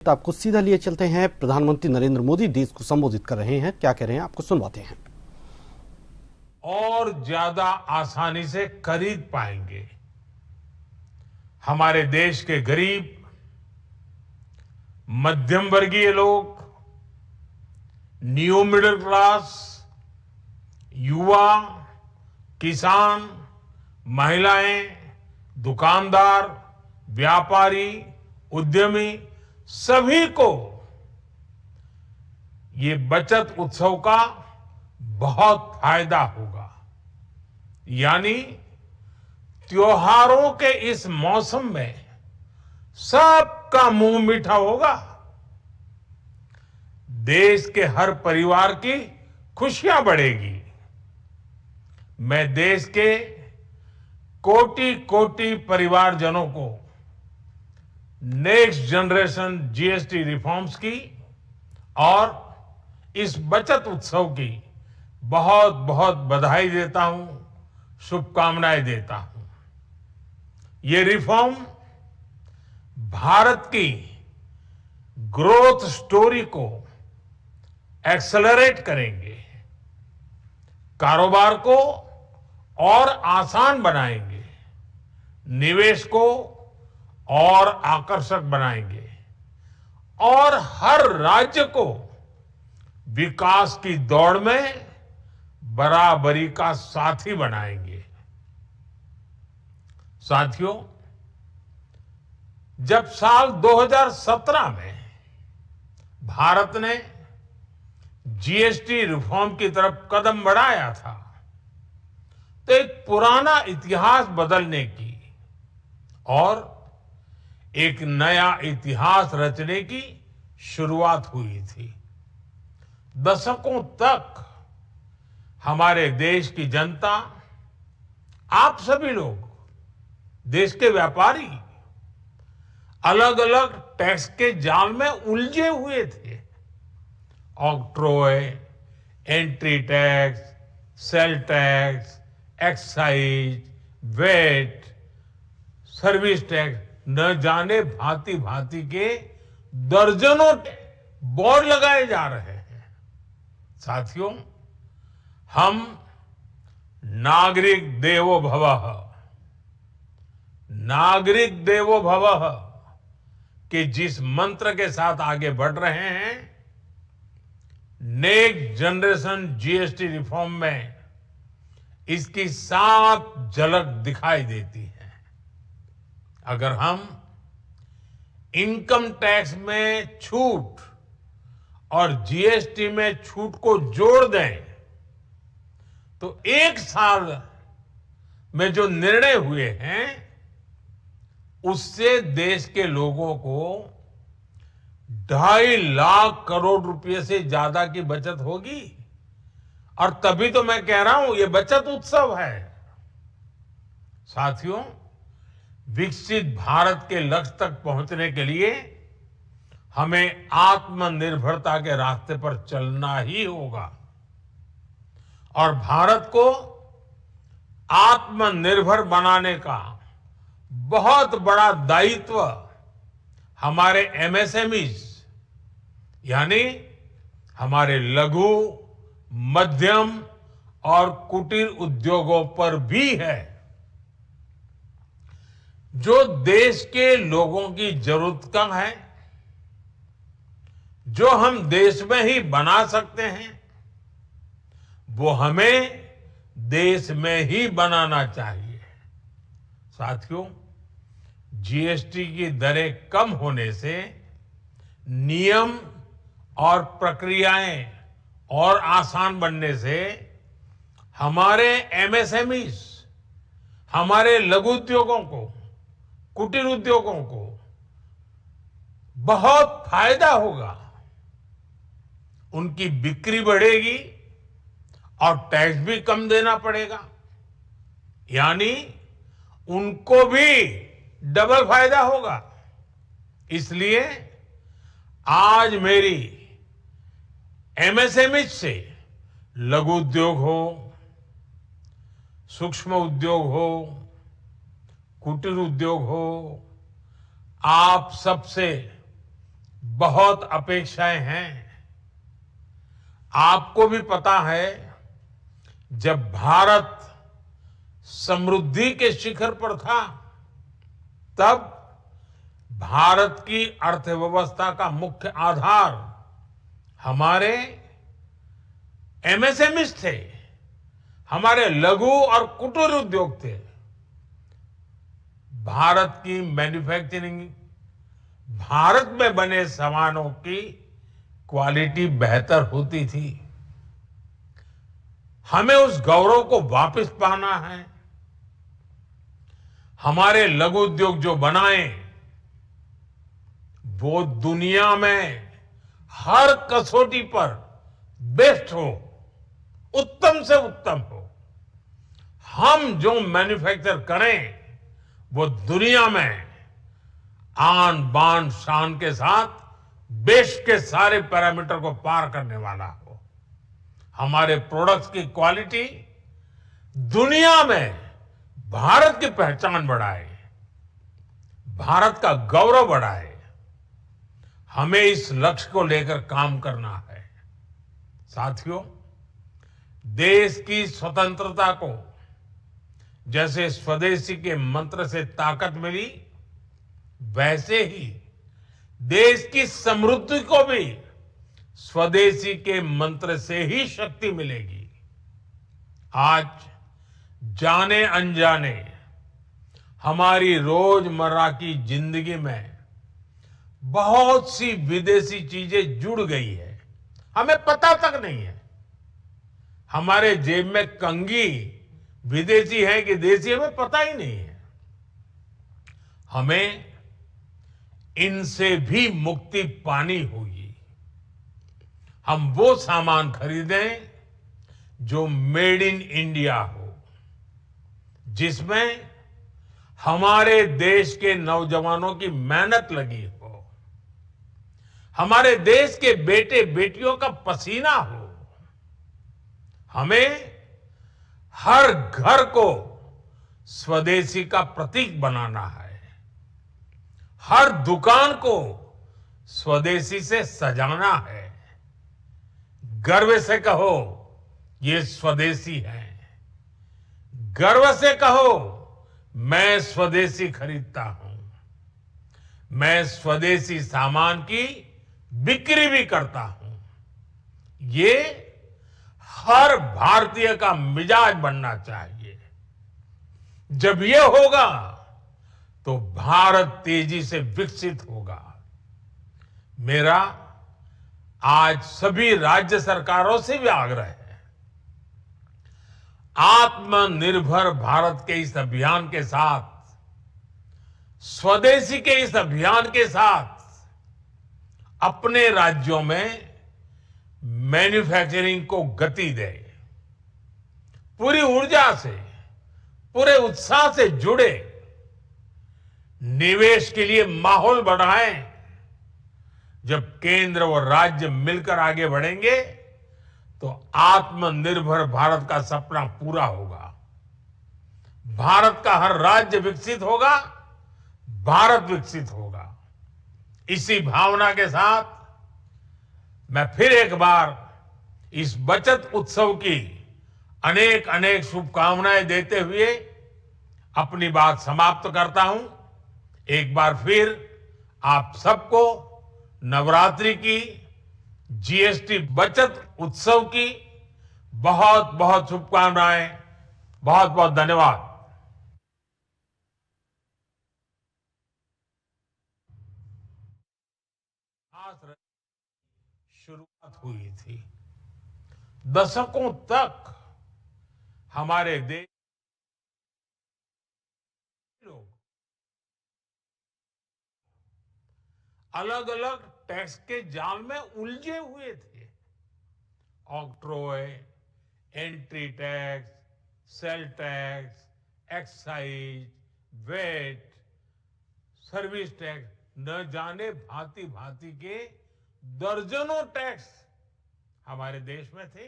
तो आपको सीधा लिए चलते हैं। प्रधानमंत्री नरेंद्र मोदी देश को संबोधित कर रहे हैं, क्या कह रहे हैं आपको सुनवाते हैं। और ज्यादा आसानी से खरीद पाएंगे। हमारे देश के गरीब, मध्यम वर्गीय लोग, न्यू मिडिल क्लास, युवा, किसान, महिलाएं, दुकानदार, व्यापारी, उद्यमी, सभी को ये बचत उत्सव का बहुत फायदा होगा। यानी त्योहारों के इस मौसम में सबका मुंह मीठा होगा। देश के हर परिवार की खुशियां बढ़ेगी। मैं देश के कोटि कोटि परिवारजनों को नेक्स्ट जनरेशन जीएसटी रिफॉर्म्स की और इस बचत उत्सव की बहुत बहुत बधाई देता हूं, शुभकामनाएं देता हूं। ये रिफॉर्म भारत की ग्रोथ स्टोरी को एक्सेलरेट करेंगे, कारोबार को और आसान बनाएंगे, निवेश को और आकर्षक बनाएंगे और हर राज्य को विकास की दौड़ में बराबरी का साथी बनाएंगे। साथियों, जब साल 2017 में भारत ने जीएसटी रिफॉर्म की तरफ कदम बढ़ाया था, तो एक पुराना इतिहास बदलने की और एक नया इतिहास रचने की शुरुआत हुई थी। दशकों तक हमारे देश की जनता, आप सभी लोग, देश के व्यापारी अलग अलग टैक्स के जाल में उलझे हुए थे। Octroi, entry tax, sale tax, excise, VAT, service tax, न जाने भांति भांति के दर्जनों बोर्ड लगाए जा रहे हैं। साथियों, हम नागरिक देवो भवः, नागरिक देवो भवः के जिस मंत्र के साथ आगे बढ़ रहे हैं, नेक्स्ट जनरेशन जीएसटी रिफॉर्म में इसकी साफ झलक दिखाई देती है। अगर हम इनकम टैक्स में छूट और जीएसटी में छूट को जोड़ दें, तो एक साल में जो निर्णय हुए हैं, उससे देश के लोगों को 2.5 लाख करोड़ रुपए से ज्यादा की बचत होगी। और तभी तो मैं कह रहा हूं, ये बचत उत्सव है। साथियों, विकसित भारत के लक्ष्य तक पहुंचने के लिए हमें आत्मनिर्भरता के रास्ते पर चलना ही होगा और भारत को आत्मनिर्भर बनाने का बहुत बड़ा दायित्व हमारे एमएसएमईज, यानी हमारे लघु, मध्यम और कुटीर उद्योगों पर भी है, जो देश के लोगों की जरूरत का है, जो हम देश में ही बना सकते हैं, वो हमें देश में ही बनाना चाहिए। साथियों, जीएसटी की दरें कम होने से नियम और प्रक्रियाएं और आसान बनने से हमारे एमएसएमईज, हमारे लघु उद्योगों को, कुटीर उद्योगों को बहुत फायदा होगा। उनकी बिक्री बढ़ेगी और टैक्स भी कम देना पड़ेगा, यानी उनको भी डबल फायदा होगा। इसलिए आज मेरी एमएसएमई से लघु उद्योग हो, सूक्ष्म उद्योग हो, कुटीर उद्योग हो, आप सबसे बहुत अपेक्षाएं हैं। आपको भी पता है, जब भारत समृद्धि के शिखर पर था, तब भारत की अर्थव्यवस्था का मुख्य आधार हमारे एमएसएमईज थे, हमारे लघु और कुटीर उद्योग थे। भारत की मैन्युफैक्चरिंग, भारत में बने सामानों की क्वालिटी बेहतर होती थी। हमें उस गौरव को वापस पाना है। हमारे लघु उद्योग जो बनाए, वो दुनिया में हर कसौटी पर बेस्ट हो, उत्तम से उत्तम हो। हम जो मैन्युफैक्चर करें, वो दुनिया में आन बान शान के साथ बेस्ट के सारे पैरामीटर को पार करने वाला हो। हमारे प्रोडक्ट्स की क्वालिटी दुनिया में भारत की पहचान बढ़ाए, भारत का गौरव बढ़ाए। हमें इस लक्ष्य को लेकर काम करना है। साथियों, देश की स्वतंत्रता को जैसे स्वदेशी के मंत्र से ताकत मिली, वैसे ही देश की समृद्धि को भी स्वदेशी के मंत्र से ही शक्ति मिलेगी। आज जाने अनजाने हमारी रोजमर्रा की जिंदगी में बहुत सी विदेशी चीजें जुड़ गई है, हमें पता तक नहीं है। हमारे जेब में कंघी विदेशी है कि देसी, हमें पता ही नहीं है। हमें इनसे भी मुक्ति पानी होगी। हम वो सामान खरीदें जो मेड इन इंडिया हो, जिसमें हमारे देश के नौजवानों की मेहनत लगी हो, हमारे देश के बेटे बेटियों का पसीना हो। हमें हर घर को स्वदेशी का प्रतीक बनाना है, हर दुकान को स्वदेशी से सजाना है। गर्व से कहो, ये स्वदेशी है। गर्व से कहो, मैं स्वदेशी खरीदता हूं। मैं स्वदेशी सामान की बिक्री भी करता हूं। ये हर भारतीय का मिजाज बनना चाहिए। जब ये होगा तो भारत तेजी से विकसित होगा। मेरा आज सभी राज्य सरकारों से भी आग्रह है, आत्मनिर्भर भारत के इस अभियान के साथ, स्वदेशी के इस अभियान के साथ अपने राज्यों में मैन्युफैक्चरिंग को गति दे। पूरी ऊर्जा से, पूरे उत्साह से जुड़े, निवेश के लिए माहौल बढ़ाएं। जब केंद्र और राज्य मिलकर आगे बढ़ेंगे तो आत्मनिर्भर भारत का सपना पूरा होगा। भारत का हर राज्य विकसित होगा, भारत विकसित होगा। इसी भावना के साथ मैं फिर एक बार इस बचत उत्सव की अनेक अनेक शुभकामनाएं देते हुए अपनी बात समाप्त करता हूं। एक बार फिर आप सबको नवरात्रि की, जीएसटी बचत उत्सव की बहुत बहुत शुभकामनाएं। बहुत बहुत धन्यवाद। शुरुआत हुई थी। दशकों तक हमारे देश लोग अलग अलग टैक्स के जाल में उलझे हुए थे। Octroi, entry tax, sale tax, excise, VAT, service tax, न जाने भांति भांति के दर्जनों टैक्स हमारे देश में थे।